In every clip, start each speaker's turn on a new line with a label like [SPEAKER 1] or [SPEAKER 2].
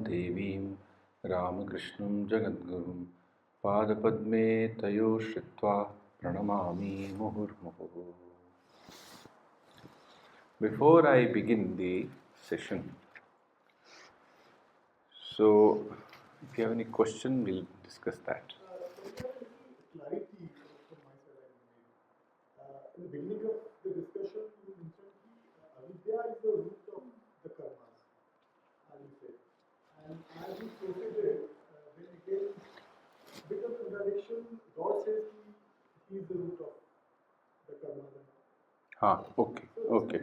[SPEAKER 1] Devim Ramakrishnan Jagadgurum Padapadme Tayo Shritva Pranamami Muhurmuhu. Before I begin the session, so if you have any question, we'll discuss that.
[SPEAKER 2] Clarity from my side in the beginning of the discussion, you mentioned that avidya is the root of the karmas, as you said. And as you proceeded, then again, bit of contradiction, God says he is the root of the karmas.
[SPEAKER 1] Okay.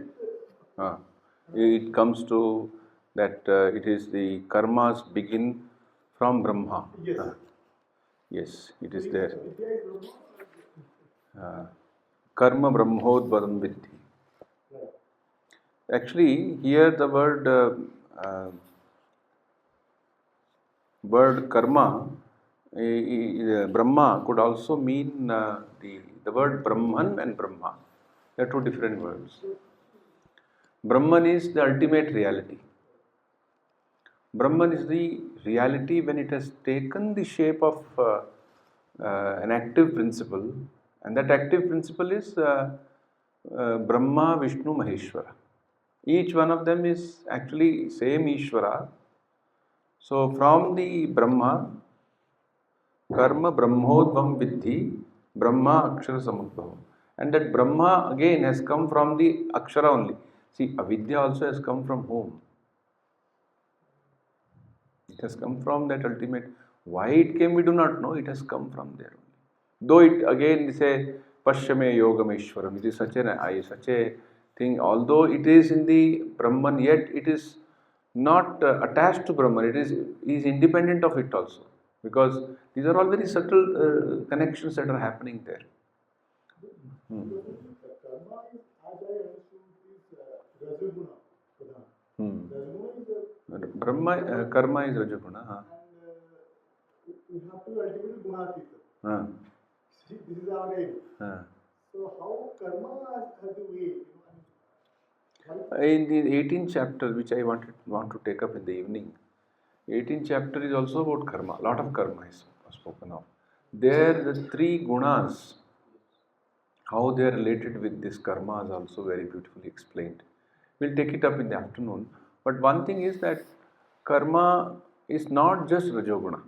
[SPEAKER 1] It comes to that it is the karmas begin from Brahma.
[SPEAKER 2] Yes.
[SPEAKER 1] Yes, it is there.
[SPEAKER 2] Avidya is Brahma.
[SPEAKER 1] Karma Brahmodbadam Vidhi.
[SPEAKER 2] Right.
[SPEAKER 1] Actually, here the word karma, Brahma could also mean the word Brahman and Brahma. They are two different words. Brahman is the ultimate reality. Brahman is the reality when it has taken the shape of an active principle, and that active principle is Brahma, Vishnu, Maheshwara. Each one of them is actually same Ishvara. So from the Brahma, Karma Brahmodvam Vidhi, Brahma Akshara Samudbhavam. And that Brahma again has come from the Akshara only. See, Avidya also has come from whom? It has come from that ultimate. Why it came, we do not know. It has come from there only. Though it again say Pashyame Yogameshwaram. It is such a thing. Although it is in the Brahman, yet it is not attached to Brahman. It is independent of it also. Because these are all very subtle connections that are happening there.
[SPEAKER 2] Karma is, as I understood, is Rajaguna Pradhan. Rajaguna is
[SPEAKER 1] Brahma, karma is Rajaguna.
[SPEAKER 2] And we have to ultimately Gunatita. See, this is our aim. So how karma has the way?
[SPEAKER 1] In the 18th chapter, which I want to take up in the evening, 18th chapter is also about karma. A lot of karma is spoken of. There, the three gunas, how they are related with this karma is also very beautifully explained. We'll take it up in the afternoon. But one thing is that karma is not just Rajoguna.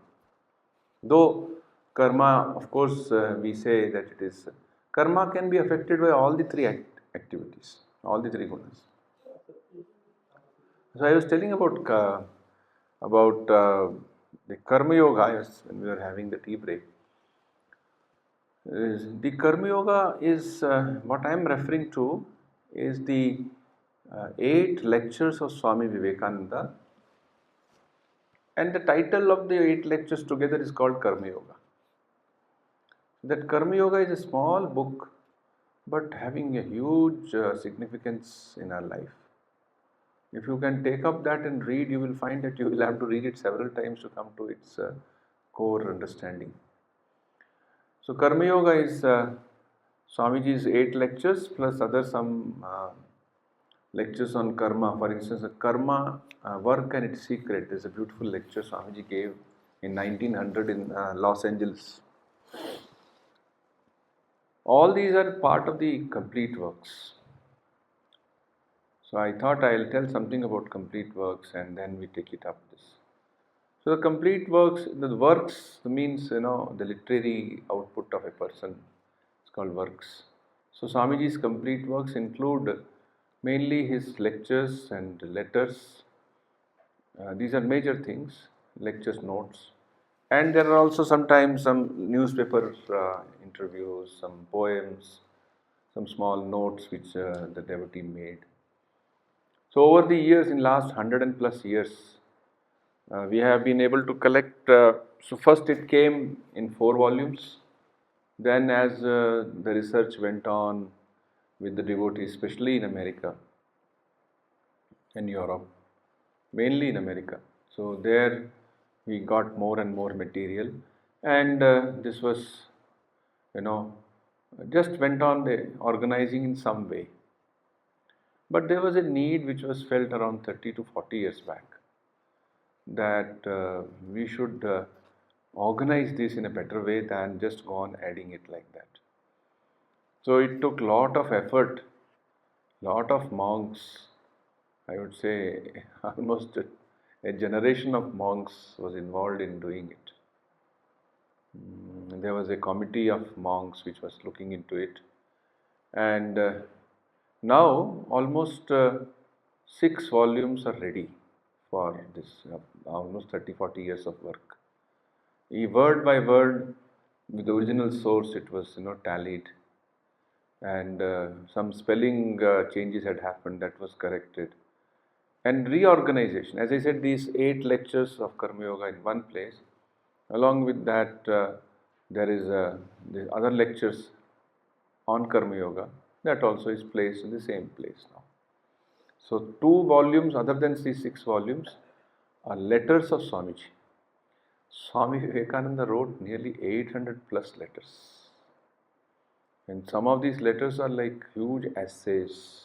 [SPEAKER 1] Though karma, of course, we say that it is, karma can be affected by all the three activities, all the three gunas. So I was telling about the karma yoga when we were having the tea break. The karma yoga is what I am referring to is the 8 lectures of Swami Vivekananda, and the title of the 8 lectures together is called Karma Yoga. That Karma Yoga is a small book, but having a huge significance in our life. If you can take up that and read, you will find that you will have to read it several times to come to its core understanding. So Karma Yoga is Swamiji's 8 lectures plus some lectures on karma. For instance, karma, work and its secret. There's a beautiful lecture Swamiji gave in 1900 in Los Angeles. All these are part of the complete works. So I thought I'll tell something about complete works and then we take it up this. So the complete works, the works means, the literary output of a person. It's called works. So Swamiji's complete works include mainly his lectures and letters. These are major things, lectures, notes. And there are also sometimes some newspaper interviews, some poems, some small notes which the devotee made. So over the years, in last 100 and plus years, we have been able to collect, so first it came in 4 volumes. Then as the research went on with the devotees, especially in America and Europe, mainly in America. So there we got more and more material, and this was, just went on the organizing in some way. But there was a need which was felt around 30 to 40 years back. that we should organize this in a better way than just go on adding it like that. So it took lot of effort, lot of monks, I would say almost a generation of monks was involved in doing it. There was a committee of monks which was looking into it, and now almost 6 volumes are ready for this almost 30-40 years of work. Word by word, with the original source, it was tallied, and some spelling changes had happened, that was corrected, and reorganization. As I said, these 8 lectures of Karma Yoga in one place. Along with that, there is the other lectures on Karma Yoga, that also is placed in the same place now. So 2 volumes other than these 6 volumes are letters of Swamiji. Swami Vivekananda wrote nearly 800 plus letters. And some of these letters are like huge essays.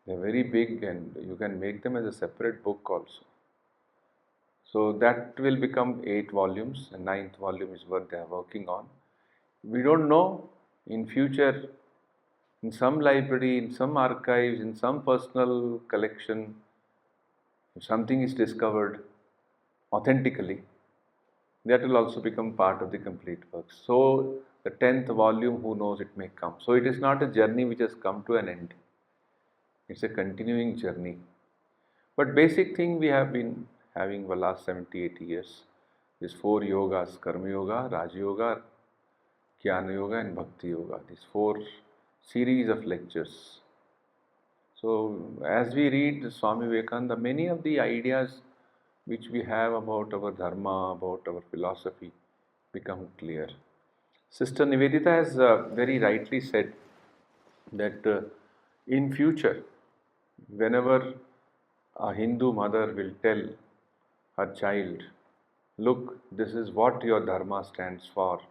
[SPEAKER 1] They're very big and you can make them as a separate book also. So that will become 8 volumes. The 9th volume is what they are working on. We don't know, in future, in some library, in some archives, in some personal collection, if something is discovered authentically, that will also become part of the complete work. So the 10th volume, who knows, it may come. So it is not a journey which has come to an end. It's a continuing journey. But basic thing we have been having for the last 70-80 years, these 4 yogas, Karma Yoga, Raja Yoga, Jnana Yoga and Bhakti Yoga, these 4 series of lectures. So as we read Swami Vivekananda, many of the ideas which we have about our dharma, about our philosophy become clear. Sister Nivedita has very rightly said that in future, whenever a Hindu mother will tell her child, look, this is what your dharma stands for,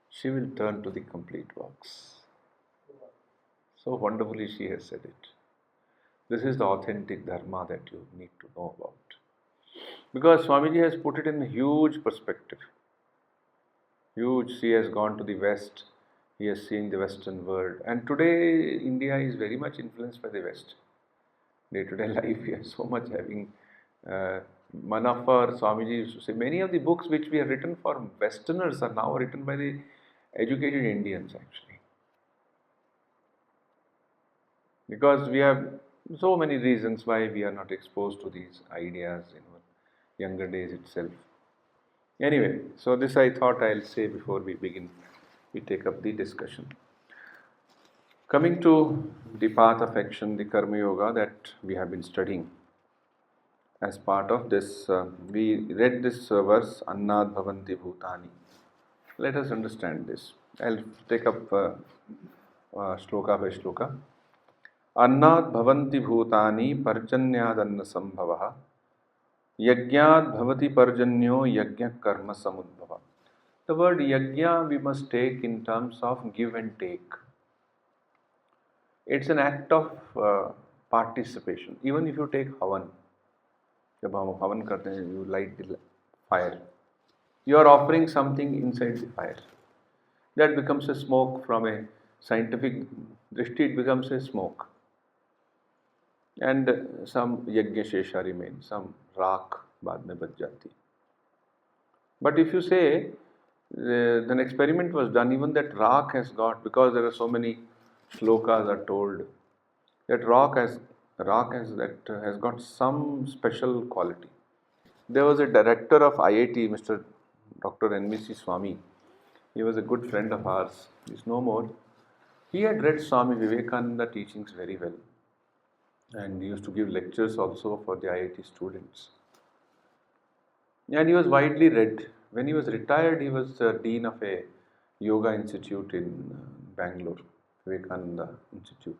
[SPEAKER 1] she will turn to the complete works. So wonderfully she has said it. This is the authentic dharma that you need to know about. Because Swamiji has put it in a huge perspective. Huge. He has gone to the West, he has seen the Western world. And today India is very much influenced by the West. Day-to-day life, we are so much having Manafar, Swamiji used to say, many of the books which we have written for Westerners are now written by the educated Indians actually. Because we have so many reasons why we are not exposed to these ideas in our younger days itself. Anyway, so this I thought I'll say before we begin, we take up the discussion. Coming to the path of action, the Karma Yoga that we have been studying. As part of this, we read this verse, Annad Bhavanti Bhutani. Let us understand this. I'll take up shloka by shloka. Annad Bhavanti Bhutani Parjanyadanna Sambhavaha Yagyad Bhavati Parjanyo Yagya Karma Samudbhava. The word Yagya we must take in terms of give and take. It's an act of participation. Even if you take Havan, जब हम हवन करते हैं, you light the fire, you are offering something inside the fire. That becomes a smoke. From a scientific drishti, it becomes a smoke. And some yajna shesha remains, some raak baad mein bach jati. But if you say, an experiment was done, even that raak has got, because there are so many shlokas are told, that rock has got some special quality. There was a director of IIT, Mr. Dr. N.V.C. Swami. He was a good friend of ours. He's no more. He had read Swami Vivekananda teachings very well, and he used to give lectures also for the IIT students. And he was widely read. When he was retired, he was dean of a yoga institute in Bangalore, Vivekananda Institute.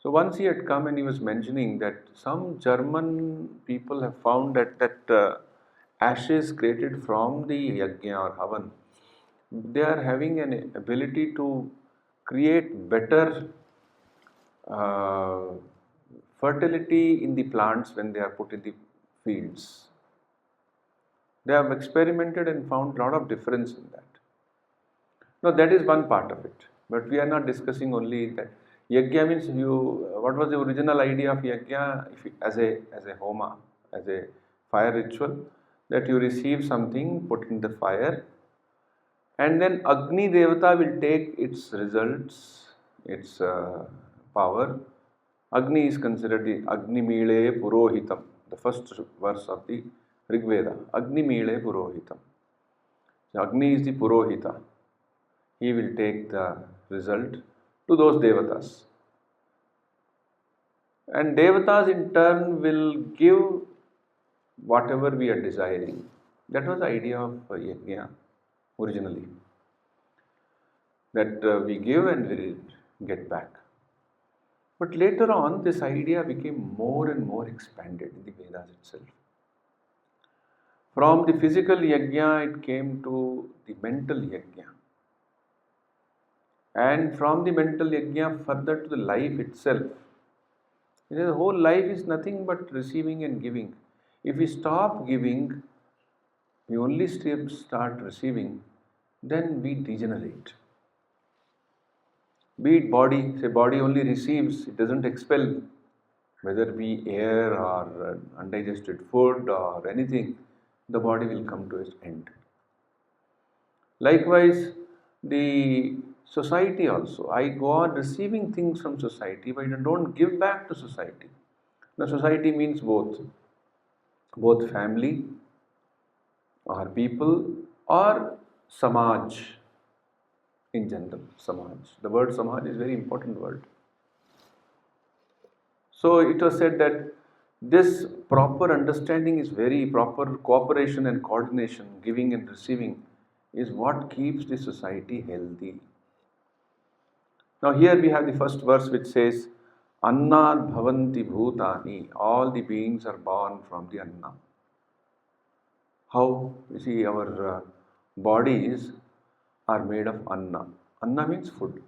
[SPEAKER 1] So once he had come and he was mentioning that some German people have found that ashes created from the yajna or havan, they are having an ability to create better fertility in the plants when they are put in the fields. They have experimented and found a lot of difference in that. Now that is one part of it, but we are not discussing only that. Yajna means you. What was the original idea of yajna? If you, as a homa, as a fire ritual, that you receive something, put in the fire, and then Agni Devata will take its results, its power. Agni is considered the Agni Mile Purohitam, the first verse of the Rig Veda. Agni Mile Purohitam. So Agni is the Purohita. He will take the result to those Devatas. And Devatas in turn will give whatever we are desiring. That was the idea of Yajna originally. That we give and we get back. But later on, this idea became more and more expanded in the Vedas itself. From the physical yajna, it came to the mental yajna. And from the mental yajna, further to the life itself. The whole life is nothing but receiving and giving. If we stop giving, we only start receiving, then we degenerate. Be it body, say body only receives, it doesn't expel, whether it be air or undigested food or anything, the body will come to its end. Likewise, the society also. I go on receiving things from society, but I don't give back to society. Now, society means both family or people or Samaj in general. Samaj. The word Samaj is a very important word. So it was said that this proper understanding is very proper cooperation and coordination, giving and receiving, is what keeps the society healthy. Now here we have the first verse which says, Annad bhavanti bhutani, all the beings are born from the Anna. How? You see, our bodies are made of Anna. Anna means food.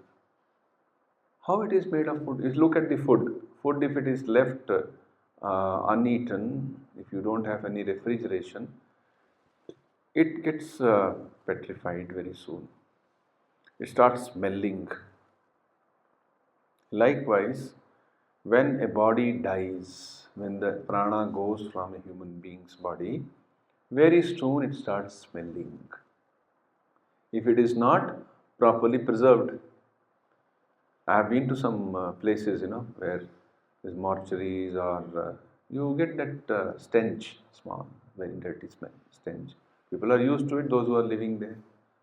[SPEAKER 1] How it is made of food? Is look at the food. Food, if it is left uneaten, if you don't have any refrigeration, it gets petrified very soon. It starts smelling. Likewise, when a body dies, when the prana goes from a human being's body, very soon it starts smelling. If it is not properly preserved. I have been to some places, where there's mortuaries or you get that stench, small, very dirty smell, stench. People are used to it, those who are living there.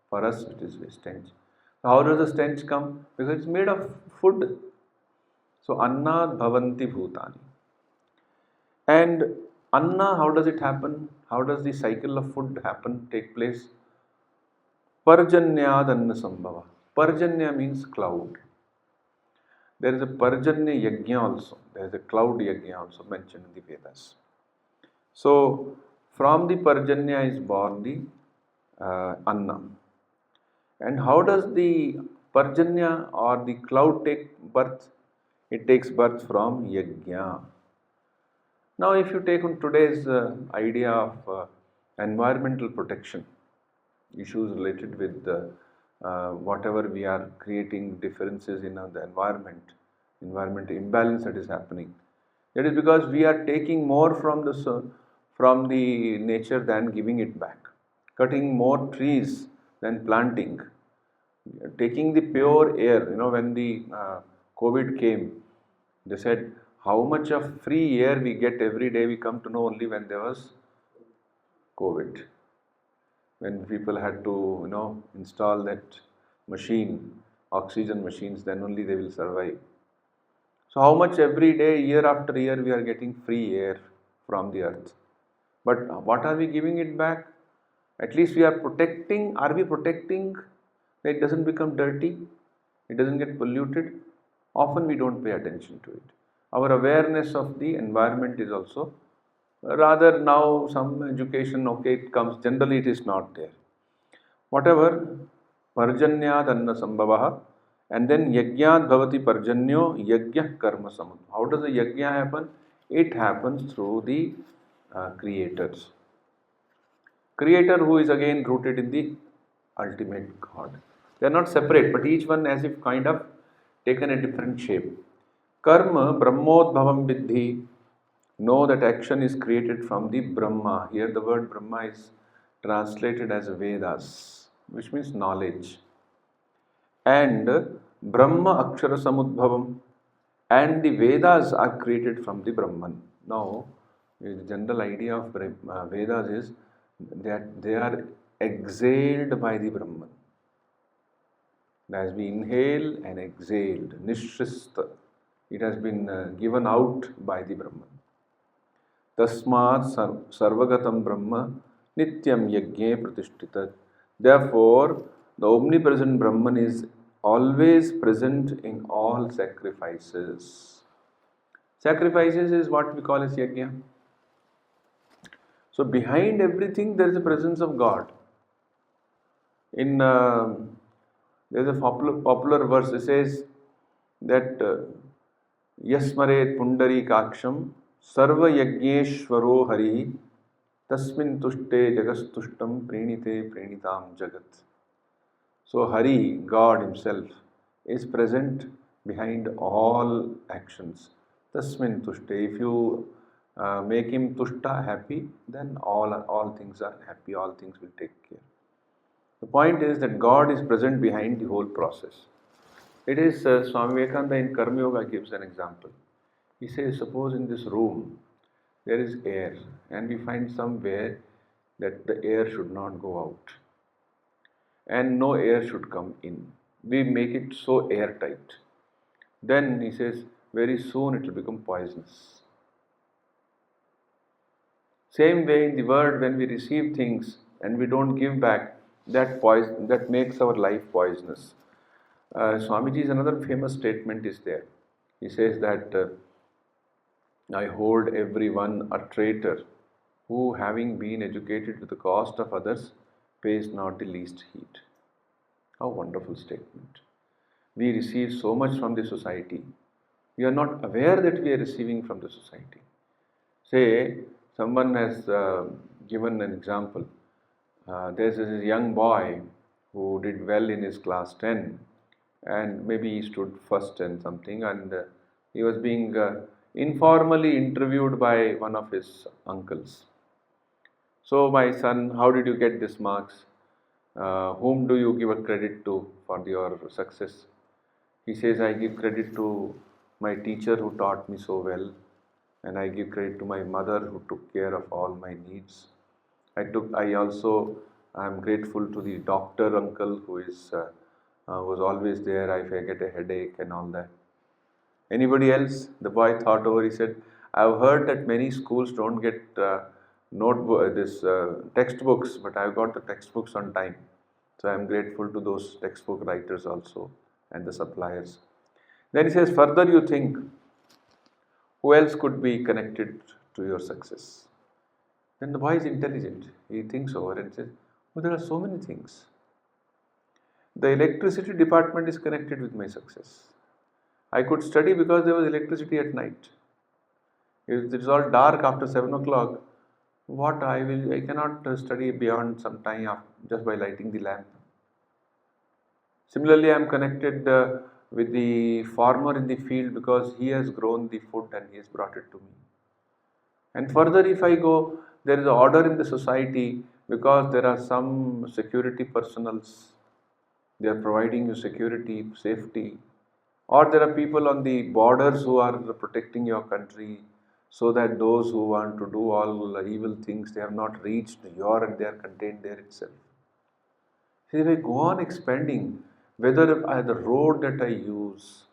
[SPEAKER 1] For us, it is a stench. How does the stench come? Because it's made of food. So, Annad Bhavanti Bhutani. And Anna, how does it happen? How does the cycle of food take place? Parjanyad Anna Sambhava. Parjanya means cloud. There is a Parjanya Yajna also. There is a cloud Yajna also mentioned in the Vedas. So, from the Parjanya is born the Anna. And how does the Parjanya or the cloud take birth? It takes birth from Yajna. Now, if you take on today's idea of environmental protection, issues related with whatever we are creating differences in the environment imbalance that is happening. That is because we are taking more from the nature than giving it back, cutting more trees than planting, taking the pure air. When the COVID came, they said how much of free air we get every day. We come to know only when there was COVID. When people had to, install that machine, oxygen machines, then only they will survive. So how much every day, year after year, we are getting free air from the earth. But what are we giving it back? At least we are protecting. Are we protecting that it doesn't become dirty? It doesn't get polluted? Often we don't pay attention to it. Our awareness of the environment is also rather now some education, it comes, generally it is not there. Whatever, Parjanyad Anna Sambhavaha, and then Yajnad Bhavati Parjanyo Yajna Karma Samud. How does the Yajna happen? It happens through the creators. Creator who is again rooted in the ultimate God. They are not separate, but each one as if kind of taken a different shape. Karma Brahmodbhavam Vidhi. Know that action is created from the Brahma. Here the word Brahma is translated as Vedas, which means knowledge. And Brahma Akshara Samudbhavam. And the Vedas are created from the Brahman. Now, the general idea of Vedas is that they are exhaled by the Brahman. As we inhale and exhaled, Nishrista, it has been given out by the Brahman. Tasmat sarvagatam Brahma nityam yajne pratishtita. Therefore, the omnipresent Brahman is always present in all sacrifices. Sacrifices is what we call as yajna. So behind everything there is a presence of God. In there is a popular verse. It says that Yasmaret Pundari Kaksham Sarva Yajneshwaro Hari Tasmin Tushte Jagastushtam Prenite Prenitam Jagat. So Hari, God Himself, is present behind all actions. Tasmin Tushte. If you make Him Tushta happy, then all things are happy, all things will take care. The point is that God is present behind the whole process. It is Swami Vivekananda in Karma Yoga gives an example. He says, suppose in this room there is air and we find somewhere that the air should not go out and no air should come in. We make it so airtight. Then he says, very soon it will become poisonous. Same way in the world, when we receive things and we don't give back, that makes our life poisonous. Swamiji's another famous statement is there. He says that I hold everyone a traitor who, having been educated to the cost of others, pays not the least heed. How wonderful statement. We receive so much from the society. We are not aware that we are receiving from the society. Say, someone has given an example. There's this young boy who did well in his class 10 and maybe he stood first and something, and he was being informally interviewed by one of his uncles. So, my son, how did you get these marks? Whom do you give a credit to for your success? He says, I give credit to my teacher who taught me so well, and I give credit to my mother who took care of all my needs. I am grateful to the doctor uncle who was always there if I get a headache and all that. Anybody else? The boy thought over. He said, I've heard that many schools don't get textbooks, but I've got the textbooks on time. So I'm grateful to those textbook writers also and the suppliers. Then he says, further you think, who else could be connected to your success? Then the boy is intelligent. He thinks over and says, oh, there are so many things. The electricity department is connected with my success. I could study because there was electricity at night. If it is all dark after 7 o'clock, I cannot study beyond some time just by lighting the lamp. Similarly, I am connected with the farmer in the field because he has grown the food and he has brought it to me. And further, if I go, there is an order in the society because there are some security personals. They are providing you security, safety. Or there are people on the borders who are protecting your country so that those who want to do all evil things, they have not reached your and they are contained there itself. See, if I go on expanding, whether the road that I use,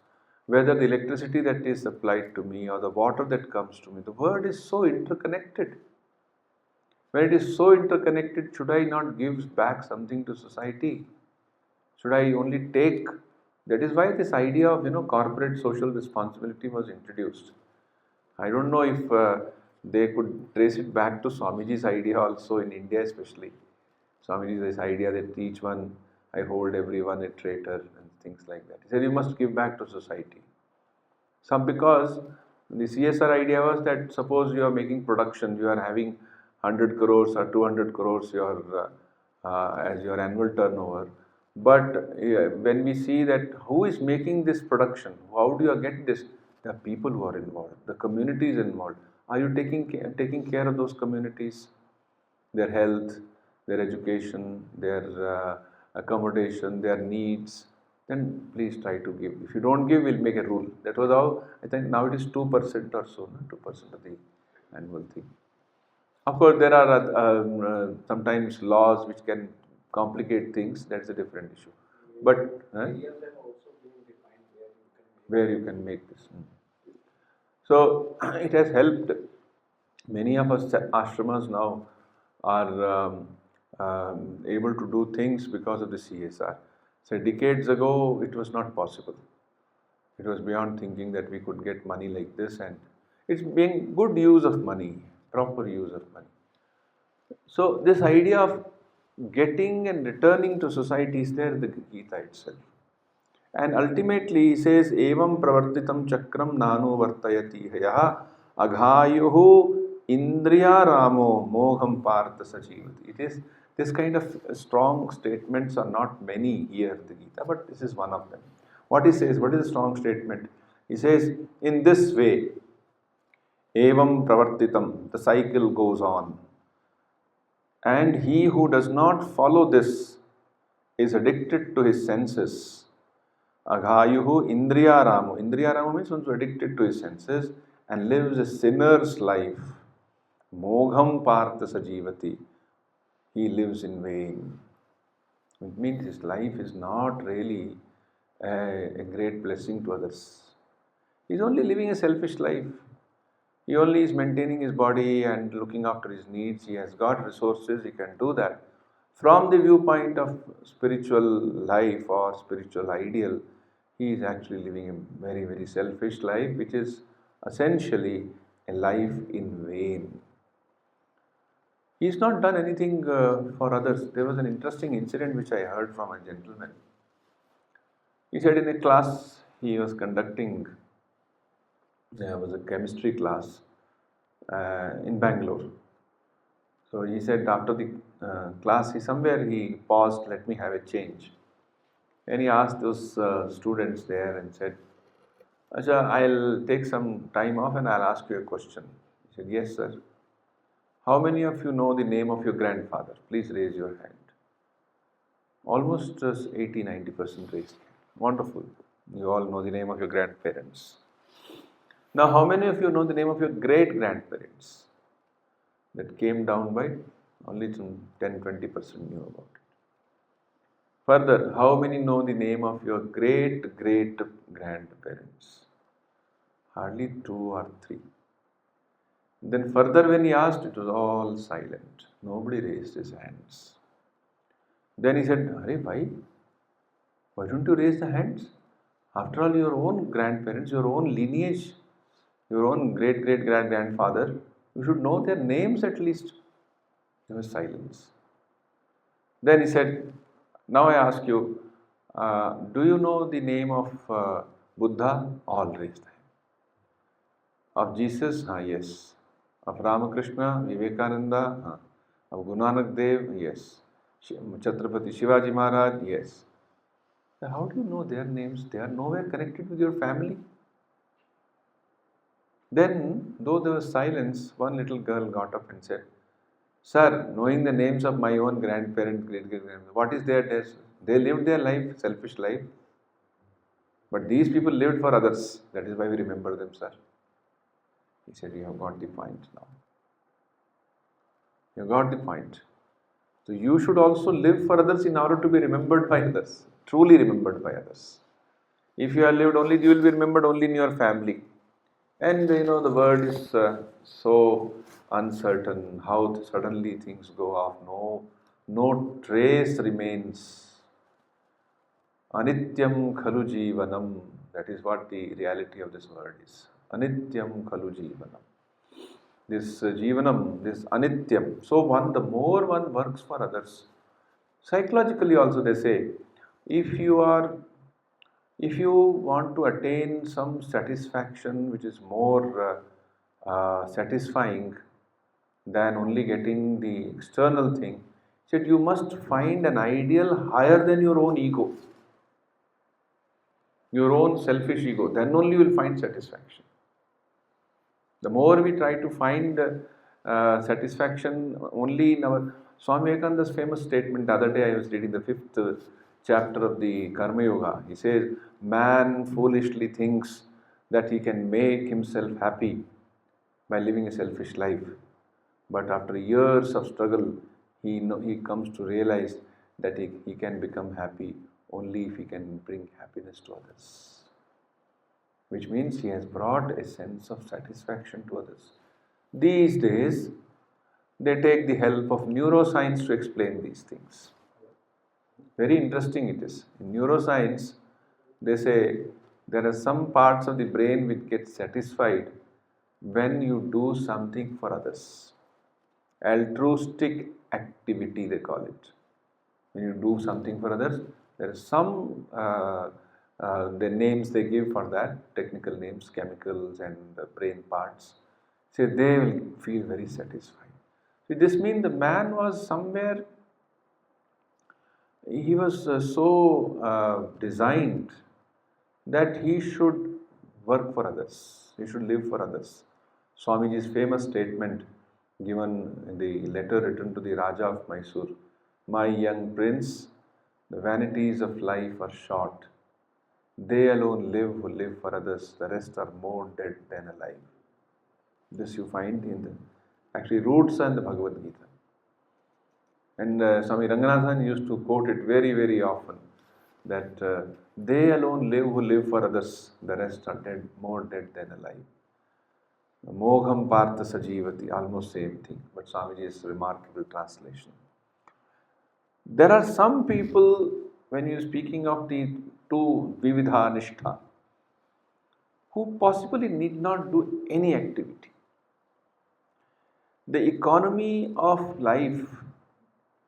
[SPEAKER 1] whether the electricity that is supplied to me or the water that comes to me, the world is so interconnected. When it is so interconnected, should I not give back something to society? Should I only take? That is why this idea of corporate social responsibility was introduced. I don't know if they could trace it back to Swamiji's idea also in India especially. Swamiji's idea that each one, I hold everyone a traitor and things like that. He said you must give back to society. Some because The CSR idea was that suppose you are making production, you are having 100 crores or 200 crores as your annual turnover. But when we see that who is making this production, how do you get this? The people who are involved, the community is involved. Are you taking care of those communities? Their health, their education, their accommodation, their needs, then please try to give. If you don't give, we'll make a rule. That was how, I think now it is 2% or so, no? 2% of the annual thing. Of course, there are sometimes laws which can complicate things, that's a different issue. But where you can make this. So it has helped. Many of us ashramas now are able to do things because of the CSR. So decades ago, it was not possible. It was beyond thinking that we could get money like this, and it's being good use of money, proper use of money. So this idea of getting and returning to society is there in the Gita itself. And ultimately he says, Evam pravartitam chakram nanu vartayati hayaha aghayuhu indriya ramo mogham partha sajivati. It is this kind of strong statements are not many here in the Gita, but this is one of them. What he says, what is the strong statement? He says, in this way, evam pravartitam, the cycle goes on. And he who does not follow this is addicted to his senses. Aghayuhu indriya ramo. Indriya ramo means one who is addicted to his senses and lives a sinner's life. Mogham partha sajivati. He lives in vain. It means his life is not really a great blessing to others. He is only living a selfish life. He only is maintaining his body and looking after his needs. He has got resources, he can do that. From the viewpoint of spiritual life or spiritual ideal, he is actually living a very, very selfish life, which is essentially a life in vain. He has not done anything for others. There was an interesting incident which I heard from a gentleman. He said in a class he was conducting, there was a chemistry class in Bangalore. So he said after the class, he paused, let me have a change. And he asked those students there and said, Acha, I'll take some time off and I'll ask you a question. He said, yes, sir. How many of you know the name of your grandfather? Please raise your hand. Almost 80-90% raised. Wonderful. You all know the name of your grandparents. Now, how many of you know the name of your great-grandparents? That came down by only some 10-20% knew about it. Further, how many know the name of your great-great-grandparents? Hardly 2 or 3. Then further when he asked, it was all silent. Nobody raised his hands. Then he said, Arey, why? Why don't you raise the hands? After all, your own grandparents, your own lineage, your own great-great-grandfather, you should know their names at least. There was silence. Then he said, now I ask you, do you know the name of Buddha? All raised the hand. Of Jesus? Yes. Of Ramakrishna, Vivekananda? Of Guru Nanak Dev? Yes. Chhatrapati Shivaji Maharaj? Yes. So how do you know their names? They are nowhere connected with your family. Then, though there was silence, one little girl got up and said, Sir, knowing the names of my own grandparents, great-great-grandparents, what is their test? They lived their life, selfish life. But these people lived for others. That is why we remember them, sir. He said, you have got the point now. You got the point. So you should also live for others in order to be remembered by others, truly remembered by others. If you have lived only, you will be remembered only in your family. And the world is so uncertain, how suddenly things go off. No trace remains. Anityam khalu jivanam. That is what the reality of this world is. Anityam khalu jivanam. This jivanam, this anityam. So the more one works for others, psychologically also they say, if you are If you want to attain some satisfaction which is more satisfying than only getting the external thing, said you must find an ideal higher than your own ego, your own selfish ego. Then only you will find satisfaction. The more we try to find satisfaction only in our Swami Vivekananda's famous statement the other day, I was reading the fifth chapter of the Karma Yoga. He says, man foolishly thinks that he can make himself happy by living a selfish life. But after years of struggle, he comes to realize that he can become happy only if he can bring happiness to others, which means he has brought a sense of satisfaction to others. These days, they take the help of neuroscience to explain these things. Very interesting it is. In neuroscience, they say there are some parts of the brain which get satisfied when you do something for others. Altruistic activity, they call it. When you do something for others, there are some the names they give for that, technical names, chemicals and brain parts. So they will feel very satisfied. So this means the man was somewhere, he was so designed that he should work for others, he should live for others. Swamiji's famous statement given in the letter written to the Raja of Mysore, my young prince, the vanities of life are short. They alone live who live for others, the rest are more dead than alive. This you find in the actually roots and the Bhagavad Gita. And Swami Ranganathan used to quote it very, very often that they alone live who live for others, the rest are dead, more dead than alive. Mogham Partha Sajivati, almost same thing, but Swamiji's remarkable translation. There are some people, when you're speaking of the two Vividha Nishtha, who possibly need not do any activity. The economy of life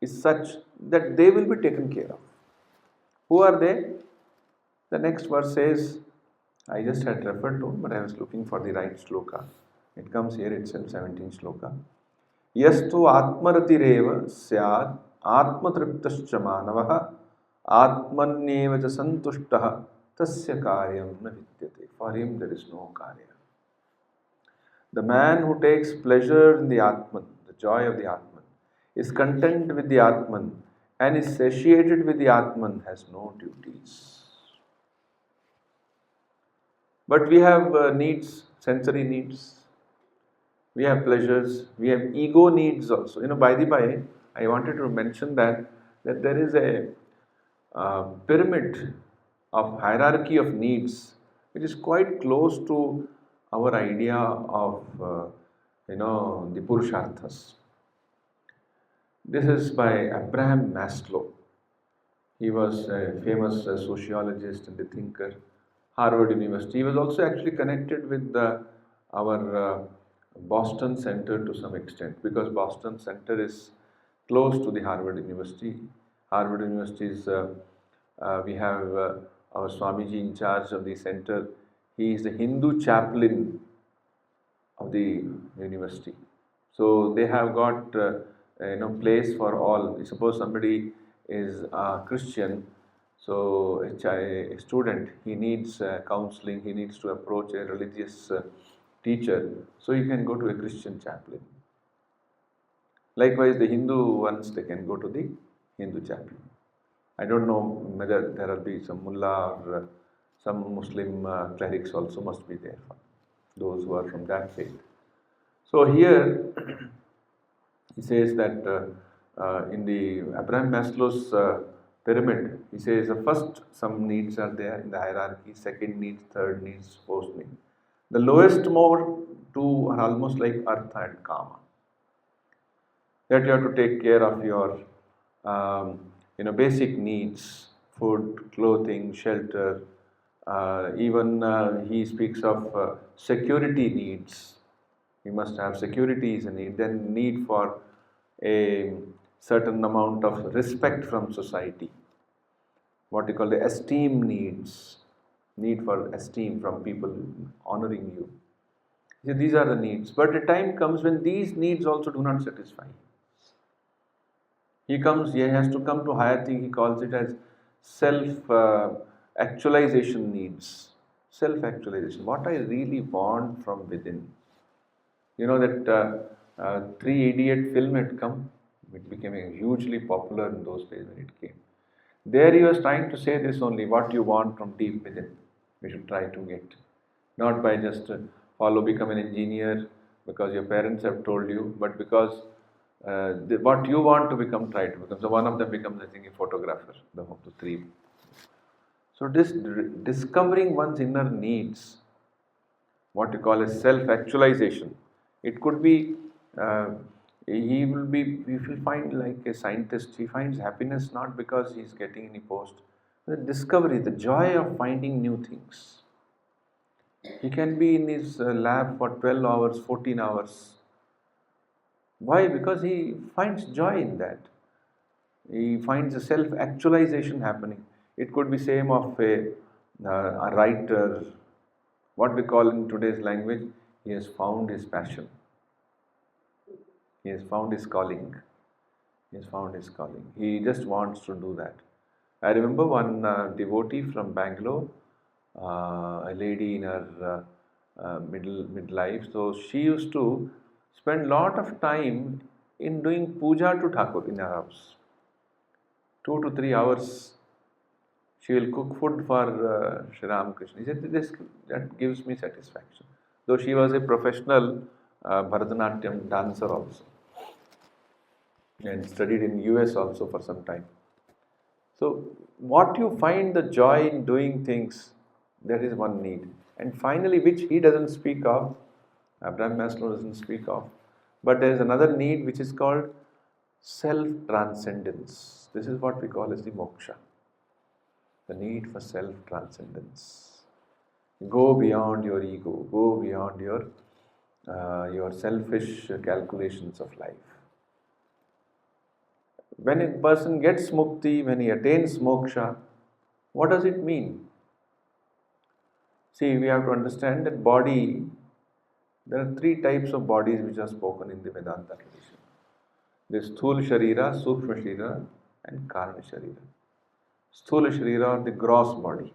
[SPEAKER 1] is such that they will be taken care of. Who are they? The next verse says, I just had referred to, but I was looking for the right shloka. It comes here itself, 17th shloka. Yastu atmaratireva syad atmatriptascha manavaha atmanyeva cha santushtaha tasya karyam na vidyate. For him there is no karya. The man who takes pleasure in the Atman, the joy of the Atman, is content with the Atman and is satiated with the Atman, has no duties. But we have needs, sensory needs. We have pleasures. We have ego needs also. By the by, I wanted to mention that there is a pyramid of hierarchy of needs, which is quite close to our idea of, the Purusharthas. This is by Abraham Maslow. He was a famous sociologist and a thinker, Harvard University. He was also actually connected with our Boston Center to some extent, because Boston Center is close to the Harvard University. Harvard University is, we have our Swamiji in charge of the center. He is the Hindu chaplain of the university. So they have got place for all. Suppose somebody is a Christian, so a student, he needs counseling, he needs to approach a religious teacher, so you can go to a Christian chaplain. Likewise, the Hindu ones, they can go to the Hindu chaplain. I don't know whether there will be some mullah or some Muslim clerics also must be there for those who are from that faith. So here he says that in the Abraham Maslow's pyramid, he says first some needs are there in the hierarchy, second needs, third needs, fourth needs. The lowest more two are almost like Artha and Kama. That you have to take care of your basic needs, food, clothing, shelter. Even he speaks of security needs. You must have security is a need. Then need for a certain amount of respect from society. What you call the esteem needs. need for esteem from people honoring you. See, these are the needs. But a time comes when these needs also do not satisfy. He has to come to higher thing. He calls it as self actualization needs. Self actualization. What I really want from within. You know that Three Idiot film had come. It became hugely popular in those days when it came. There he was trying to say this only: what you want from deep within, we should try to get, not by just become an engineer because your parents have told you, but because what you want to become, try to become. So one of them becomes, I think, a photographer. The three. So this discovering one's inner needs, what you call as self-actualization. It could be uh, he will find like a scientist. He finds happiness not because he's getting any post. The discovery, the joy of finding new things. He can be in his lab for 12 hours, 14 hours. Why? Because he finds joy in that. He finds a self-actualization happening. It could be same of a writer. What we call in today's language, he has found his passion. He has found his calling. He has found his calling. He just wants to do that. I remember one devotee from Bangalore, a lady in her midlife. So she used to spend lot of time in doing puja to Thakur in her house. 2 to 3 hours. She will cook food for Sri Ramakrishna. He said, that gives me satisfaction. Though she was a professional Bharatanatyam dancer also, and studied in US also for some time. So what you find the joy in doing things, that is one need. And finally, which he doesn't speak of, Abraham Maslow doesn't speak of, but there is another need which is called self-transcendence. This is what we call as the moksha. The need for self-transcendence. Go beyond your ego, go beyond your selfish calculations of life. When a person gets mukti, when he attains moksha, what does it mean? See, we have to understand that body, there are three types of bodies which are spoken in the Vedanta tradition. There is Sthula Sharira, Sukshma Sharira, and Karana Sharira. Sthula Sharira, or the gross body.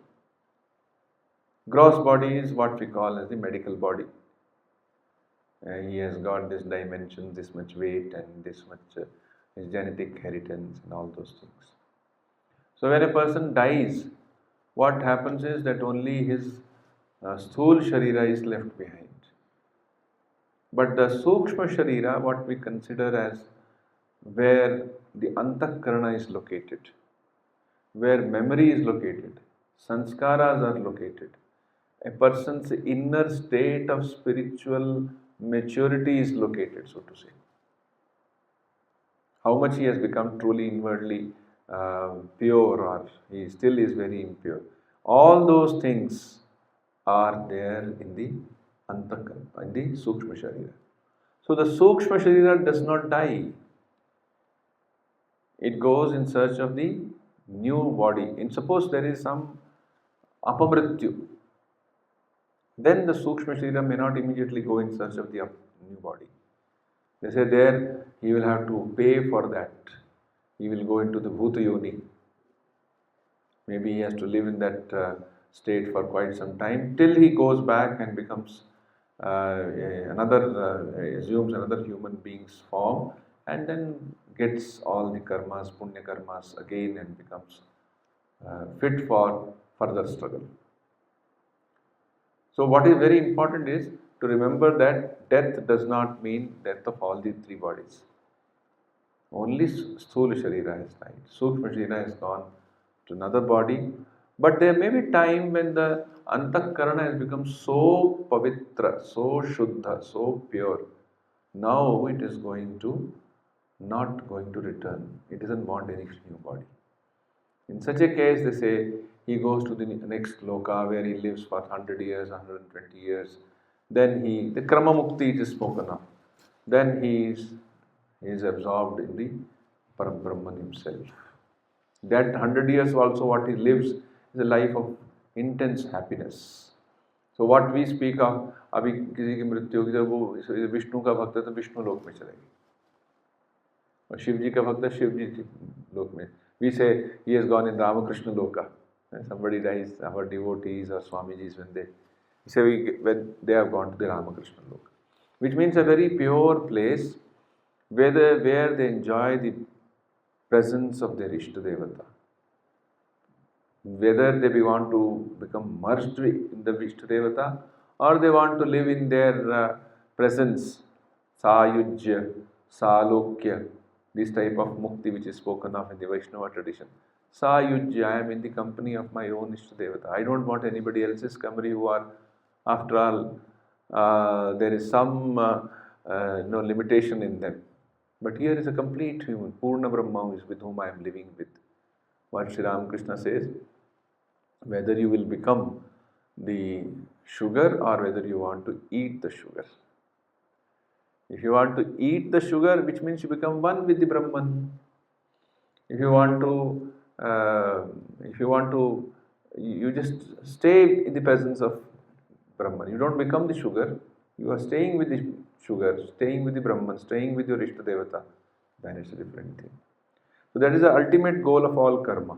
[SPEAKER 1] Gross body is what we call as the medical body. He has got this dimension, this much weight, and this much his genetic inheritance, and all those things. So when a person dies, what happens is that only his sthul sharira is left behind. But the sukshma sharira, what we consider as where the antakarana is located, where memory is located, sanskaras are located, a person's inner state of spiritual maturity is located, so to say. How much he has become truly inwardly pure, or he still is very impure. All those things are there in the antakara, in the sukshma sharira. So the sukshma sharira does not die. It goes in search of the new body. And suppose there is some apamrityu, then the sukshma sharira may not immediately go in search of the new body. They say there he will have to pay for that. He will go into the bhuta yoni. Maybe he has to live in that state for quite some time till he goes back and becomes assumes another human being's form, and then gets all the karmas, punya karmas again, and becomes fit for further struggle. So what is very important is to remember that death does not mean death of all the three bodies. Only Sthula Sharira has died. Sukshma Sharira has gone to another body. But there may be time when the Antakarana has become so pavitra, so shuddha, so pure. Now it is not going to return. It doesn't want any new body. In such a case, they say he goes to the next loka where he lives for 100 years, 120 years. Then the Krama Mukti is spoken of. Then he is absorbed in the Param Brahman himself. That 100 years also what he lives is a life of intense happiness. So what we speak of, अभी किसी की मृत्यु होगी जब वो विष्णु का भक्त है तो विष्णु लोक में चलेगी, और शिव जी का भक्त है शिव जी लोक में. We say he has gone in Ramakrishna Loka. Somebody dies, our devotees or Swamijis, when they say when they have gone to the Ramakrishna Loka, which means a very pure place where they enjoy the presence of their Ishtadevata. Whether they want to become merged in the Ishtadevata or they want to live in their presence, Sayujya, Salokya, this type of mukti which is spoken of in the Vaishnava tradition. Sayujya, I am in the company of my own Ishtadevata. I don't want anybody else's company who are, after all, there is some no limitation in them. But here is a complete human, Purna Brahma is with whom I am living with. What Sri Ramakrishna says, whether you will become the sugar or whether you want to eat the sugar. If you want to eat the sugar, which means you become one with the Brahman. If you want to, you just stay in the presence of Brahman. You don't become the sugar. You are staying with the sugar, staying with the Brahman, staying with your Ishtadevata. Then it's a different thing. So that is the ultimate goal of all karma.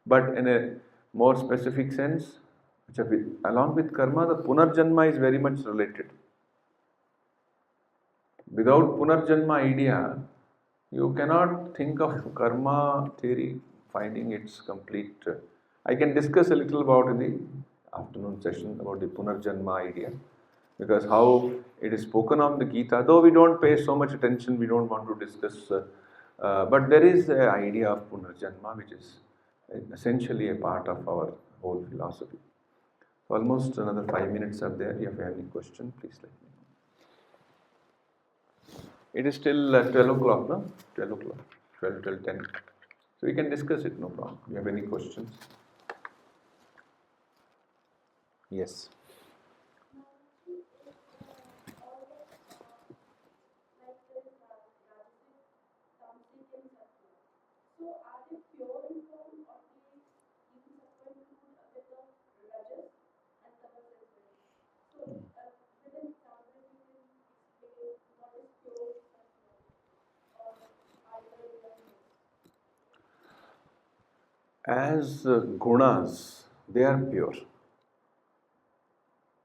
[SPEAKER 1] But in a more specific sense, along with karma, the Punarjanma is very much related. Without Punarjanma idea, you cannot think of karma theory finding its complete. I can discuss a little about in the afternoon session about the Punarjanma idea, because how it is spoken of in the Gita, though we don't pay so much attention, we don't want to discuss, but there is an idea of Punarjanma which is essentially a part of our whole philosophy. Almost another 5 minutes are there. If you have any question, please let me know. It is still 12 o'clock, no? 12 o'clock, 12 till 10. So we can discuss it, no problem. Do you have any questions? Yes. As gunas, they are pure.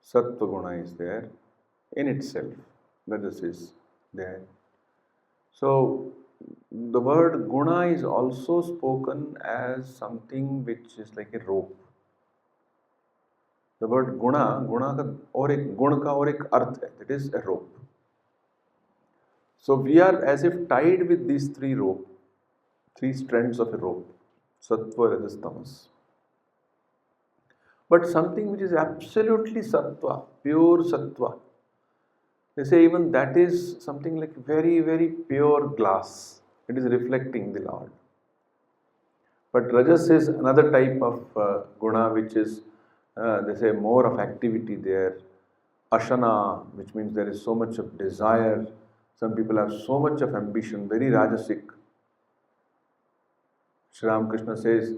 [SPEAKER 1] Sattva guna is there in itself. Rajas is there. So the word guna is also spoken as something which is like a rope. The word guna का और एक गुण का और एक अर्थ है, that is a rope. So we are as if tied with these three strands of a rope, sattva, rajas, tamas. But something which is absolutely sattva, pure sattva, they say even that is something like very, very pure glass. It is reflecting the Lord. But rajas is another type of guna which is, they say, more of activity there. Ashana, which means there is so much of desire. Some people have so much of ambition, very rajasic. Sri Ramakrishna says,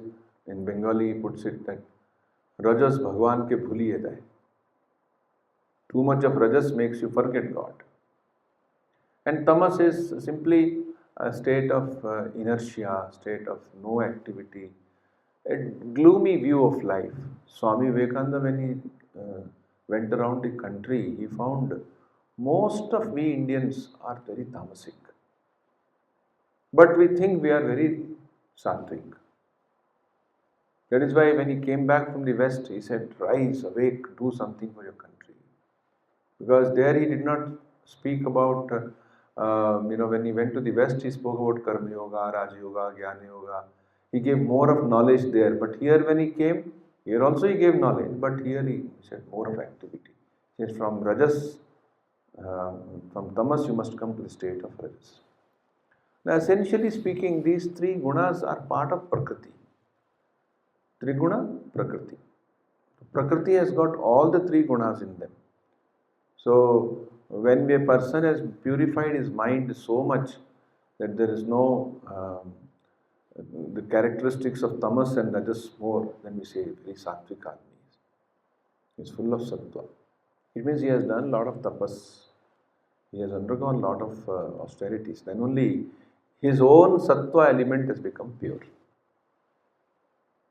[SPEAKER 1] in Bengali he puts it that rajas bhagwan ke bhuliye daye. Too much of rajas makes you forget God. And tamas is simply a state of inertia, state of no activity, a gloomy view of life. Swami Vivekananda, when he went around the country, he found most of we Indians are very tamasic. But we think we are very sattvic. That is why when he came back from the West, he said, rise, awake, do something for your country. Because there he did not speak about, when he went to the West, he spoke about Karma Yoga, Raja Yoga, Jnana Yoga. He gave more of knowledge there. But here when he came, here also he gave knowledge, but here he said more of activity. He said from Rajas, from Tamas you must come to the state of Rajas. Now essentially speaking, these three gunas are part of Prakriti. Triguna, Prakriti. Prakriti has got all the three gunas in them. So when a person has purified his mind so much that there is no the characteristics of tamas and rajas more, then we say very sattvic admi. He's full of sattva. It means he has done a lot of tapas. He has undergone a lot of austerities. Then only his own sattva element has become pure.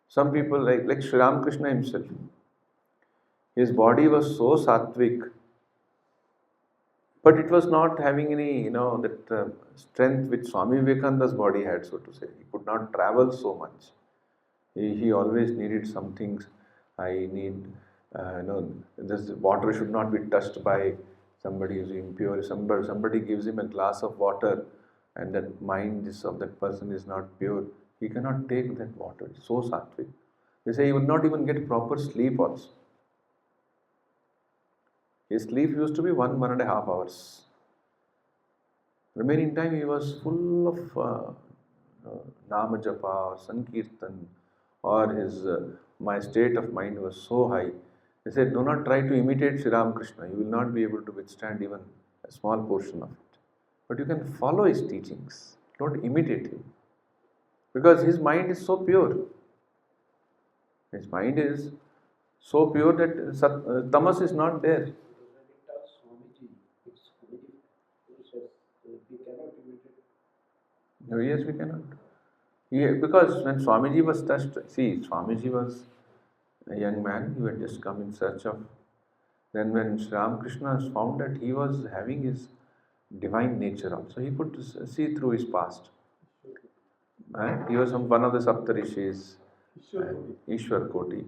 [SPEAKER 1] Some people like Sri Ramakrishna himself, his body was so sattvic, but it was not having any, that strength which Swami Vivekananda's body had, so to say. He could not travel so much. He always needed some things. I need, this water should not be touched by somebody who is impure. Somebody gives him a glass of water and that of that person is not pure. He cannot take that water. It's so sattvic. They say he would not even get proper sleep also. His sleep used to be 1.5 hours. Remaining time he was full of Nama Japa or Sankirtan, or my state of mind was so high. They said, do not try to imitate Sri Ramakrishna. You will not be able to withstand even a small portion of it. But you can follow his teachings. Don't imitate him. Because his mind is so pure. His mind is so pure that tamas is not there. No, yes, we cannot. Because when Swamiji was touched, see, Swamiji was a young man, he had just come in search of. Then when Sri Ramakrishna found that he was having his divine nature also, he could see through his past. He was one of the Saptarishis, Ishwar Koti.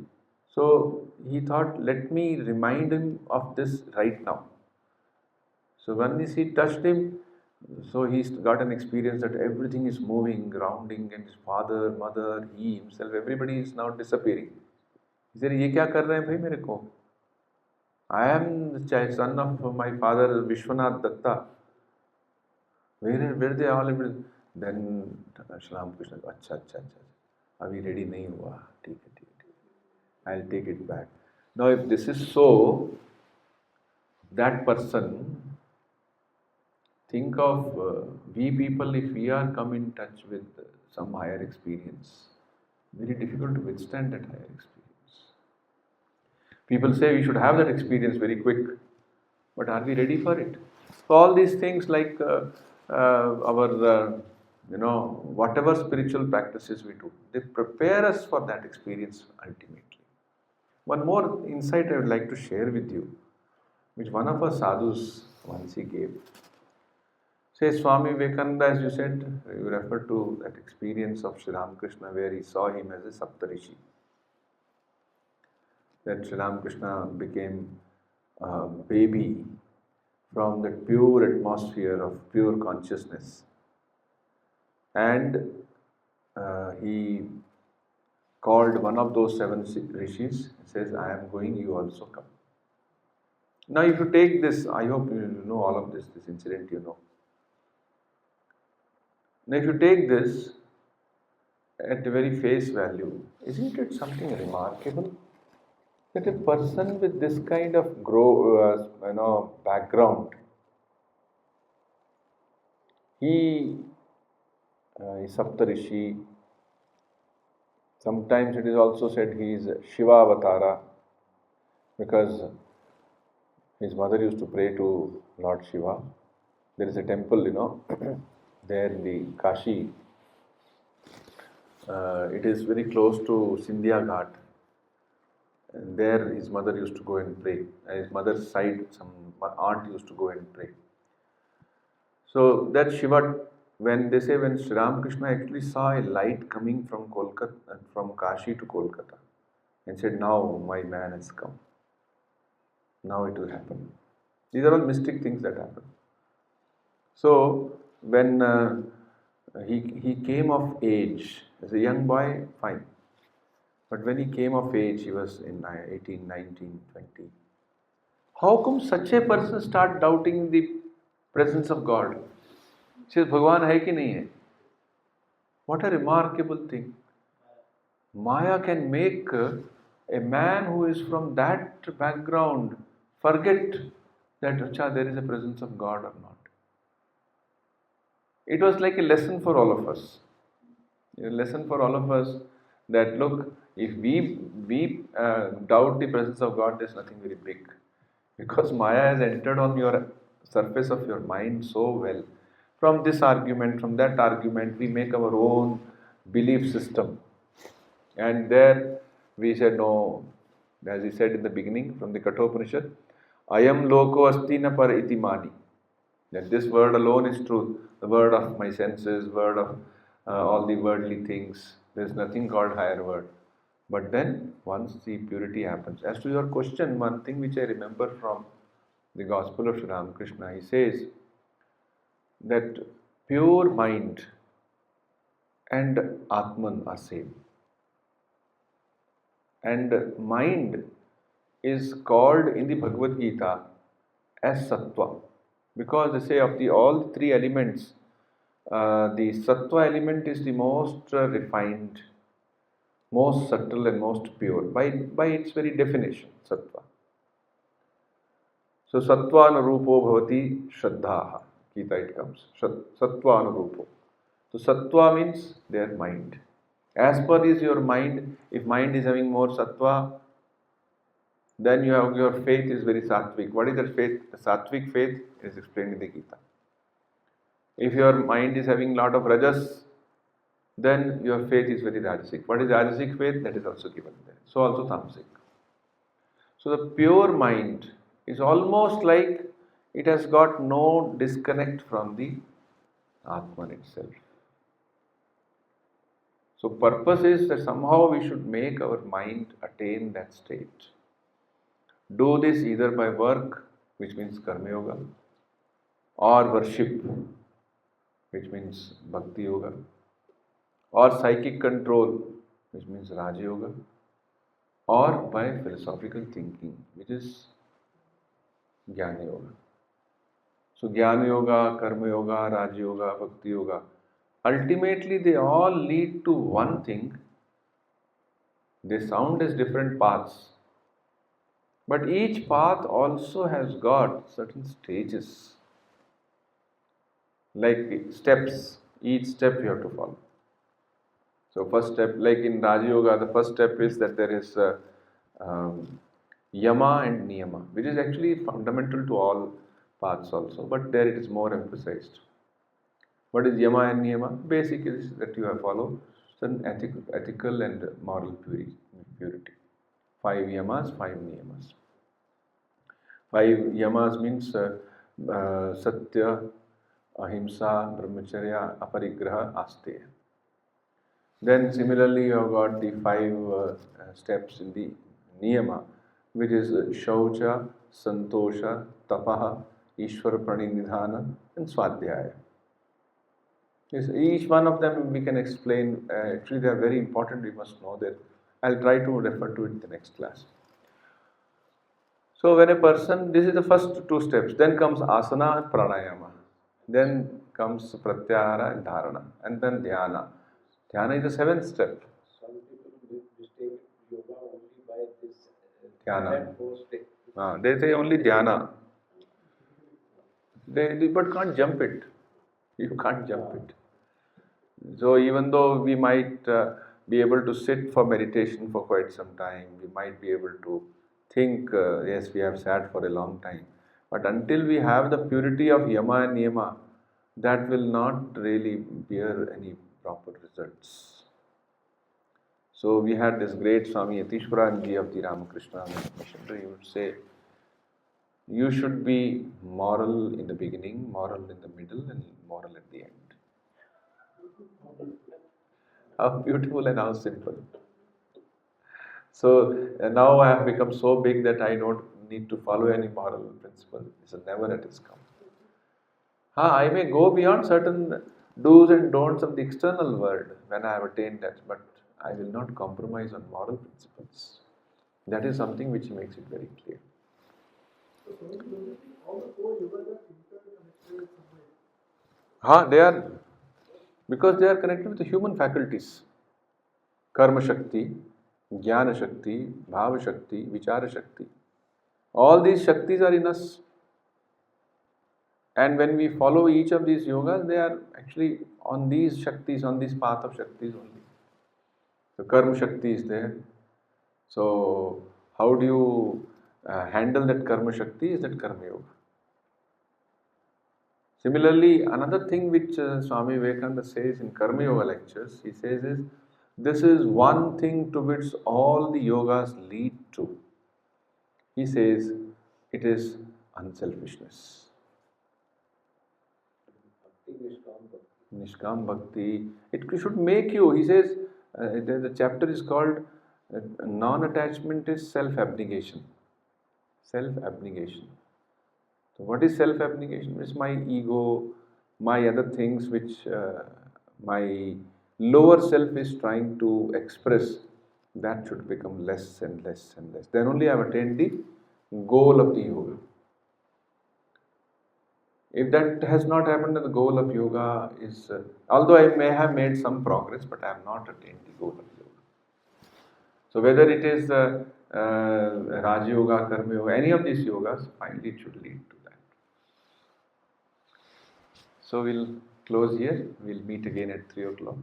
[SPEAKER 1] So he thought, let me remind him of this right now. So when he touched him, so he got an experience that everything is moving, grounding, and his father, mother, he himself, everybody is now disappearing. He said, "ये क्या कर रहे हैं भाई मेरे को? I am the son of my father Vishwanath Datta. Where they all?" Then Shri Ramakrishna, अच्छा, अभी ready नहीं हुआ, ठीक है, I'll take it back. Now, if this is so, that person. Think of we people, if we are come in touch with some higher experience, very difficult to withstand that higher experience. People say we should have that experience very quick, but are we ready for it? So all these things like whatever spiritual practices we do, they prepare us for that experience ultimately. One more insight I would like to share with you, which one of our sadhus once he gave. Say Swami Vivekananda, as you said, you refer to that experience of Sri Ramakrishna where he saw him as a Saptarishi. That Sri Ramakrishna became a baby from the pure atmosphere of pure consciousness. And he called one of those 7 rishis, says, I am going, you also come. Now if you take this, I hope you know all of this incident you know. Now, if you take this at a very face value, isn't it something remarkable that a person with this kind of background, he is Saptarishi. Sometimes it is also said he is Shiva Avatara because his mother used to pray to Lord Shiva. There is a temple, there in the Kashi. It is very close to Sindhya Ghat. And there his mother used to go and pray. His mother's side, some aunt used to go and pray. So that Shiva, when Sri Ramakrishna actually saw a light coming from Kolkata, from Kashi to Kolkata, and said, now my man has come. Now it will happen. These are all mystic things that happen. So when he came of age, as a young boy, fine. But when he came of age, he was in 18, 19, 20. How come such a person start doubting the presence of God? He says, Bhagwan hai ki nahi hai? What a remarkable thing. Maya can make a man who is from that background forget that there is a presence of God or not. It was like a lesson for all of us. A lesson for all of us that look, if we doubt the presence of God, there's nothing very big, because Maya has entered on your surface of your mind so well. From this argument, from that argument, we make our own belief system, and there we said no, as he said in the beginning from the Kathopanishad, Ayam loko asti na par iti mani. That this word alone is truth, the word of my senses, word of all the worldly things. There is nothing called higher word. But then, once the purity happens, as to your question, one thing which I remember from the Gospel of Sri Ramakrishna, he says that pure mind and Atman are same. And mind is called in the Bhagavad Gita as Sattva, because they say of the all three elements, the Sattva element is the most refined, most subtle, and most pure by its very definition, Sattva. So Sattva anurupo bhavati Shraddhaha. Gita it comes. Sattva anurupo. So Sattva means their mind. As per is your mind, if mind is having more Sattva, then your faith is very sattvic. What is that faith? The sattvic faith is explained in the Gita. If your mind is having lot of rajas, then your faith is very rajasic. What is rajasic faith? That is also given there. So also tamasic. So the pure mind is almost like it has got no disconnect from the Atman itself. So purpose is that somehow we should make our mind attain that state. Do this either by work, which means Karma Yoga, or worship, which means Bhakti Yoga, or psychic control, which means Raja Yoga, or by philosophical thinking, which is Jnana Yoga. So Jnana Yoga, Karma Yoga, Raja Yoga, Bhakti Yoga, ultimately they all lead to one thing. They sound as different paths, but each path also has got certain stages, like steps. Each step you have to follow. So first step, like in Raja Yoga, the first step is that there is Yama and Niyama, which is actually fundamental to all paths also, but there it is more emphasized. What is Yama and Niyama? Basic is that you have follow certain ethical and moral purity. 5 Yamas, 5 Niyamas. 5 Yamas means Satya, Ahimsa, Brahmacharya, Aparigraha, Asteya. Then similarly you have got the 5 steps in the Niyama, which is Shaucha, Santosha, Tapaha, Ishvara Pranidhana, and Swadhyaya. Yes, each one of them we can explain. Actually, they are very important. We must know that. I'll try to refer to it in the next class. So, when a person, this is the first 2 steps. Then comes asana and pranayama. Then comes pratyahara and dharana, and then dhyana. Dhyana is the 7th step.
[SPEAKER 3] Some people mistake yoga only by this
[SPEAKER 1] Dhyana.
[SPEAKER 3] post.
[SPEAKER 1] They say only dhyana. They but can't jump it. You can't jump it. So even though we might be able to sit for meditation for quite some time, we might be able to think, yes, we have sat for a long time. But until we have the purity of Yama and Niyama, that will not really bear any proper results. So we had this great Swami Atmashraddhanandaji of the Ramakrishna mission. He would say, you should be moral in the beginning, moral in the middle, and moral at the end. How beautiful and how simple. So now I have become so big that I don't need to follow any moral principle. This is never at its come. I may go beyond certain do's and don'ts of the external world when I have attained that, but I will not compromise on moral principles. That is something which makes it very clear.
[SPEAKER 2] So, all the 4 yogas are interconnected somehow.
[SPEAKER 1] They are, because they are connected with the human faculties. Karma Shakti, Jnana Shakti, Bhava Shakti, Vichara Shakti. All these Shaktis are in us. And when we follow each of these yogas, they are actually on these Shaktis, on this path of Shaktis only. So karma shakti is there. So how do you handle that karma shakti? Is that karma yoga. Similarly, another thing which Swami Vivekananda says in Karma Yoga lectures, he says is, this is one thing to which all the yogas lead to. He says it is unselfishness. Nishkam Bhakti. It should make you, he says, the chapter is called non-attachment is self-abnegation. Self-abnegation. So what is self-abnegation? It's my ego, my other things which my lower self is trying to express. That should become less and less and less. Then only I have attained the goal of the yoga. If that has not happened, then the goal of yoga is, although I may have made some progress, but I have not attained the goal of yoga. So whether it is Raj Yoga, Karma Yoga, any of these yogas, finally it should lead to that. So we'll close here. We'll meet again at 3 o'clock.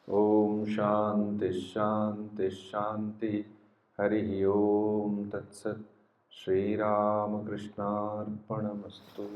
[SPEAKER 1] Om Shanti Shanti Shanti Hari Om Tat Sat Shri Ramakrishna Arpanamastu.